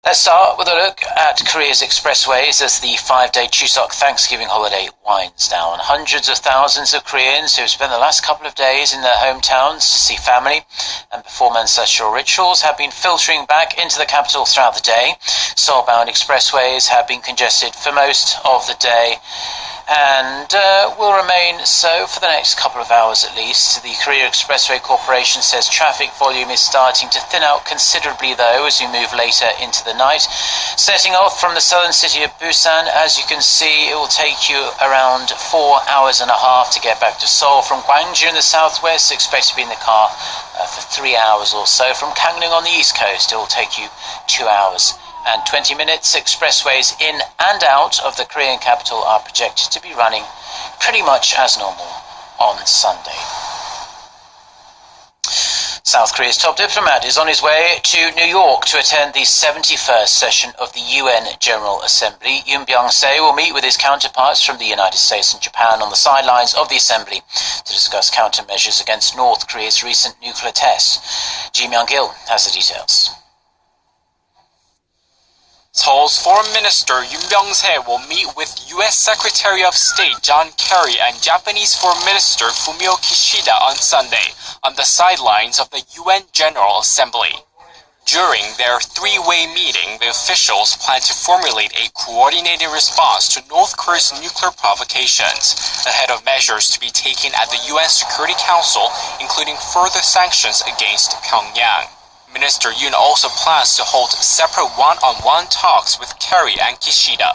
Let's start with a look at Korea's expressways as the 5-day Chuseok Thanksgiving holiday winds down. Hundreds of thousands of Koreans who have spent the last couple of days in their hometowns to see family and perform ancestral rituals have been filtering back into the capital throughout the day. Seoul-bound expressways have been congested for most of the day and will remain so for the next couple of hours at least. The Korea Expressway Corporation says traffic volume is starting to thin out considerably though as we move later into the night. Setting off from the southern city of Busan, as you can see, it will take you around 4 hours and a half to get back to Seoul. From Gwangju in the southwest, expect to be in the car for 3 hours or so. From Gangneung on the east coast, it will take you 2 hours and 20 minutes. Expressways in and out of the Korean capital are projected to be running pretty much as normal on Sunday. South Korea's top diplomat is on his way to New York to attend the 71st session of the UN General Assembly. Yoon Byung-se will meet with his counterparts from the United States and Japan on the sidelines of the Assembly to discuss countermeasures against North Korea's recent nuclear tests. Ji Myung-gil has the details. Seoul's Foreign Minister Yoon Byung-se will meet with U.S. Secretary of State John Kerry and Japanese Foreign Minister Fumio Kishida on Sunday on the sidelines of the UN General Assembly. During their three-way meeting, the officials plan to formulate a coordinated response to North Korea's nuclear provocations, ahead of measures to be taken at the UN Security Council, including further sanctions against Pyongyang. Minister Yoon also plans to hold separate one-on-one talks with Kerry and Kishida.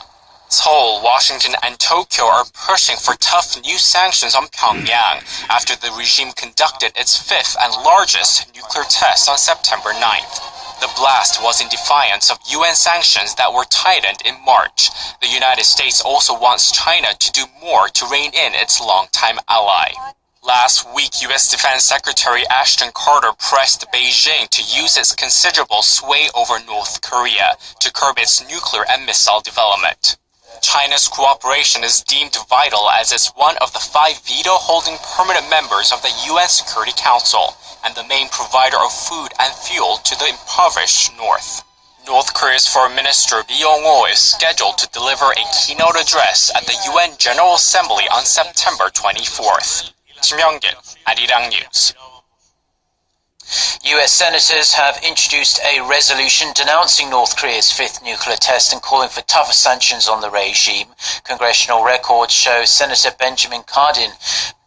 Seoul, Washington, and Tokyo are pushing for tough new sanctions on Pyongyang after the regime conducted its fifth and largest nuclear test on September 9th. The blast was in defiance of UN sanctions that were tightened in March. The United States also wants China to do more to rein in its longtime ally. Last week, U.S. Defense Secretary Ashton Carter pressed Beijing to use its considerable sway over North Korea to curb its nuclear and missile development. China's cooperation is deemed vital as it's one of the 5 veto-holding permanent members of the UN Security Council and the main provider of food and fuel to the impoverished North. North Korea's Foreign Minister Lee Yong-ho is scheduled to deliver a keynote address at the UN General Assembly on September 24th. Kim Young-gil, Arirang News. US senators have introduced a resolution denouncing North Korea's 5th nuclear test and calling for tougher sanctions on the regime. Congressional records show Senator Benjamin Cardin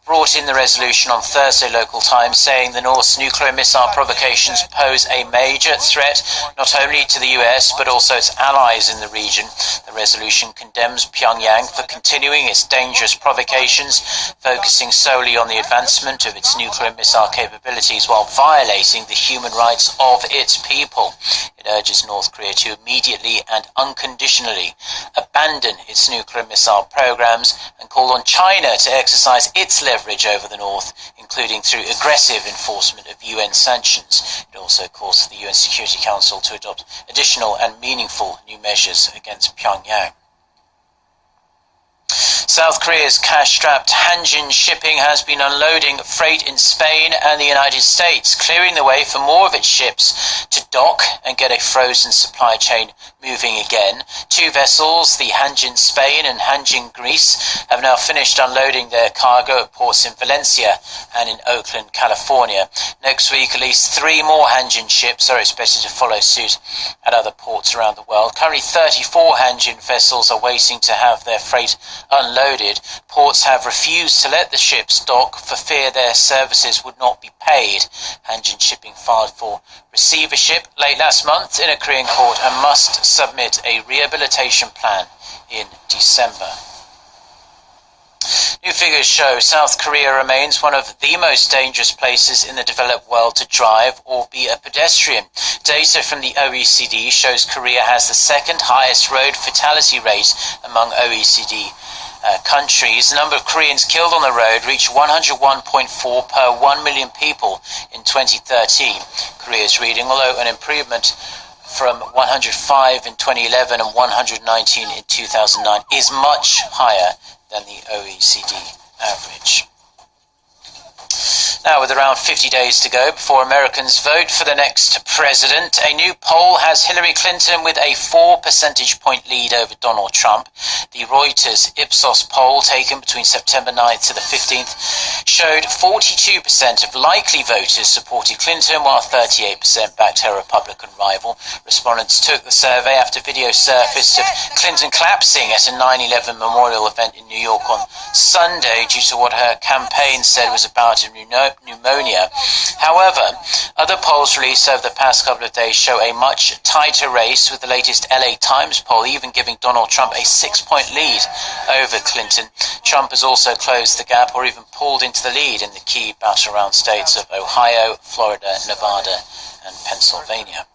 brought in the resolution on Thursday local time, saying the North's nuclear missile provocations pose a major threat not only to the US but also its allies in the region. The resolution condemns Pyongyang for continuing its dangerous provocations, focusing solely on the advancement of its nuclear missile capabilities while violating the human rights of its people. It urges North Korea to immediately and unconditionally abandon its nuclear missile programs and call on China to exercise its leverage over the North, including through aggressive enforcement of UN sanctions. It also calls for the UN Security Council to adopt additional and meaningful new measures against Pyongyang. South Korea's cash-strapped Hanjin Shipping has been unloading freight in Spain and the United States, clearing the way for more of its ships to dock and get a frozen supply chain moving again. 2 vessels, the Hanjin Spain and Hanjin Greece, have now finished unloading their cargo at ports in Valencia and in Oakland, California. Next week, at least 3 more Hanjin ships are expected to follow suit at other ports around the world. Currently, 34 Hanjin vessels are waiting to have their freight unloaded. Ports have refused to let the ships dock for fear their services would not be paid. Hanjin Shipping filed for receivership late last month in a Korean court and must submit a rehabilitation plan in December. New figures show South Korea remains one of the most dangerous places in the developed world to drive or be a pedestrian. Data from the OECD shows Korea has the 2nd highest road fatality rate among OECD countries. The number of Koreans killed on the road reached 101.4 per 1 million people in 2013. Korea's reading, although an improvement from 105 in 2011 and 119 in 2009, is much higher than the OECD average. Now, with around 50 days to go before Americans vote for the next president, a new poll has Hillary Clinton with a 4 percentage point lead over Donald Trump. The Reuters Ipsos poll taken between September 9th to the 15th showed 42% of likely voters supported Clinton, while 38% backed her Republican rival. Respondents took the survey after video surfaced of Clinton collapsing at a 9/11 memorial event in New York on Sunday due to what her campaign said was a bout of pneumonia. However, other polls released over the past couple of days show a much tighter race, with the latest LA Times poll even giving Donald Trump a 6-point lead over Clinton. Trump has also closed the gap or even pulled into the lead in the key battleground states of Ohio, Florida, Nevada, and Pennsylvania.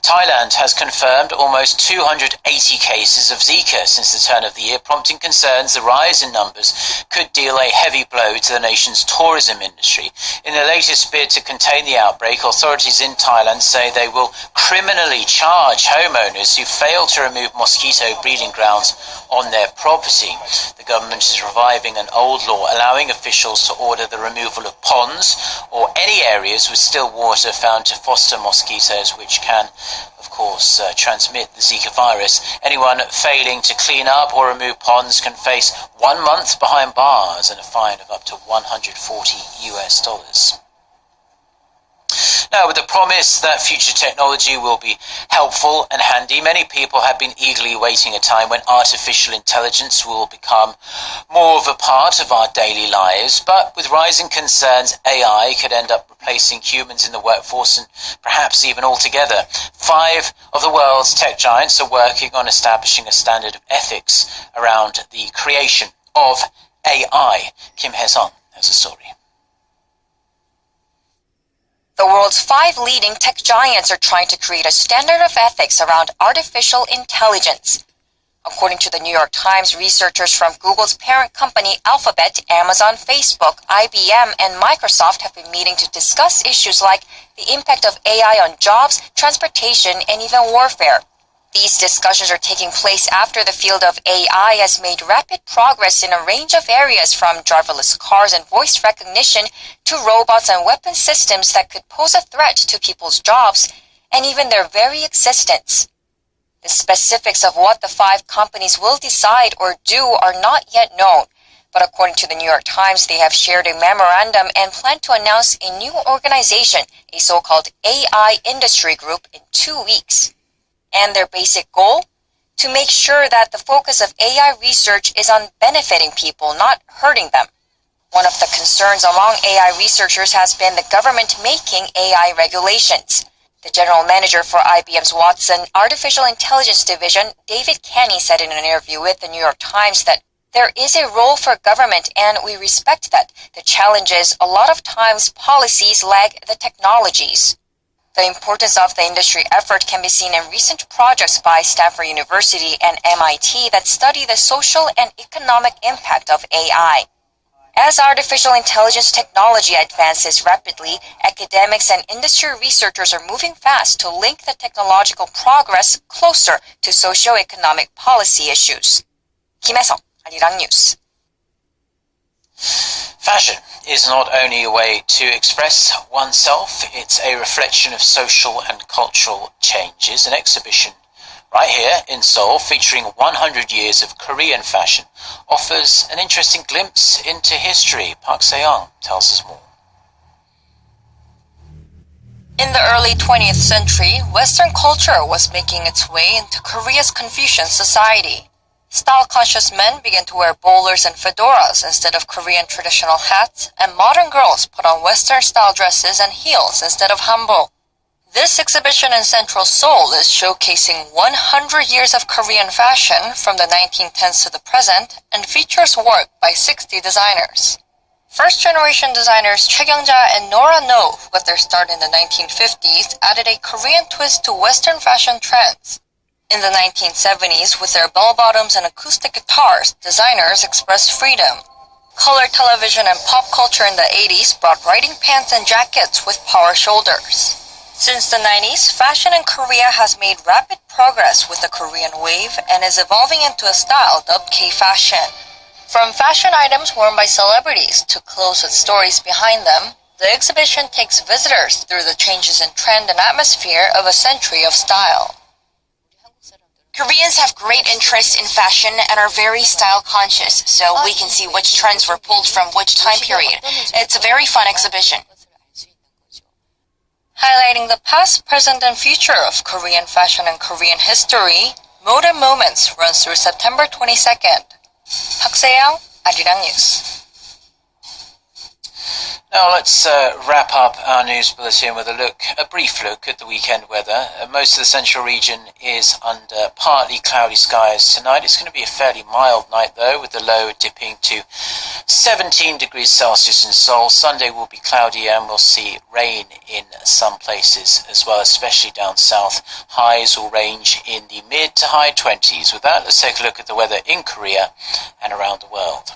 Thailand has confirmed almost 280 cases of Zika since the turn of the year, prompting concerns the rise in numbers could deal a heavy blow to the nation's tourism industry. In the latest bid to contain the outbreak, authorities in Thailand say they will criminally charge homeowners who fail to remove mosquito breeding grounds on their property. The government is reviving an old law allowing officials to order the removal of ponds or any areas with still water found to foster mosquitoes, which can, of course, transmit the Zika virus. Anyone failing to clean up or remove ponds can face 1 month behind bars and a fine of up to $140. Now, with the promise that future technology will be helpful and handy, many people have been eagerly waiting a time when artificial intelligence will become more of a part of our daily lives. But with rising concerns, AI could end up replacing humans in the workforce and perhaps even altogether. 5 of the world's tech giants are working on establishing a standard of ethics around the creation of AI. Kim Hye-sung has a story. The world's 5 leading tech giants are trying to create a standard of ethics around artificial intelligence. According to the New York Times, researchers from Google's parent company Alphabet, Amazon, Facebook, IBM, and Microsoft have been meeting to discuss issues like the impact of AI on jobs, transportation, and even warfare. These discussions are taking place after the field of AI has made rapid progress in a range of areas, from driverless cars and voice recognition to robots and weapon systems that could pose a threat to people's jobs and even their very existence. The specifics of what the 5 companies will decide or do are not yet known, but according to the New York Times, they have shared a memorandum and plan to announce a new organization, a so-called AI industry group, in 2 weeks. And their basic goal? To make sure that the focus of AI research is on benefiting people, not hurting them. One of the concerns among AI researchers has been the government making AI regulations. The general manager for IBM's Watson Artificial Intelligence Division, David Canny, said in an interview with the New York Times that there is a role for government and we respect that. The challenge is a lot of times policies lag the technologies. The importance of the industry effort can be seen in recent projects by Stanford University and MIT that study the social and economic impact of AI. As artificial intelligence technology advances rapidly, academics and industry researchers are moving fast to link the technological progress closer to socio-economic policy issues. Kim Hye-sung, Arirang News. Fashion is not only a way to express oneself, it's a reflection of social and cultural changes. An exhibition right here in Seoul featuring 100 years of Korean fashion offers an interesting glimpse into history. Park Se-young tells us more. In the early 20th century, Western culture was making its way into Korea's Confucian society. Style-conscious men began to wear bowlers and fedoras instead of Korean traditional hats, and modern girls put on Western-style dresses and heels instead of hanbok. This exhibition in central Seoul is showcasing 100 years of Korean fashion from the 1910s to the present and features work by 60 designers. First-generation designers Choi Kyung-ja and Nora No, who got their start in the 1950s, added a Korean twist to Western fashion trends. In the 1970s, with their bell-bottoms and acoustic guitars, designers expressed freedom. Color television and pop culture in the 80s brought riding pants and jackets with power shoulders. Since the 90s, fashion in Korea has made rapid progress with the Korean wave and is evolving into a style dubbed K-fashion. From fashion items worn by celebrities to clothes with stories behind them, the exhibition takes visitors through the changes in trend and atmosphere of a century of style. Koreans have great interest in fashion and are very style conscious, so we can see which trends were pulled from which time period. It's a very fun exhibition. Highlighting the past, present, and future of Korean fashion and Korean history, Mode and Moments runs through September 22nd. Park Se-young, Arirang News. Now let's wrap up our news bulletin with a brief look at the weekend weather. Most of the central region is under partly cloudy skies tonight. It's going to be a fairly mild night though, with the low dipping to 17 degrees Celsius in Seoul. Sunday will be cloudy and we'll see rain in some places as well, especially down south. Highs will range in the mid to high 20s. With that, let's take a look at the weather in Korea and around the world.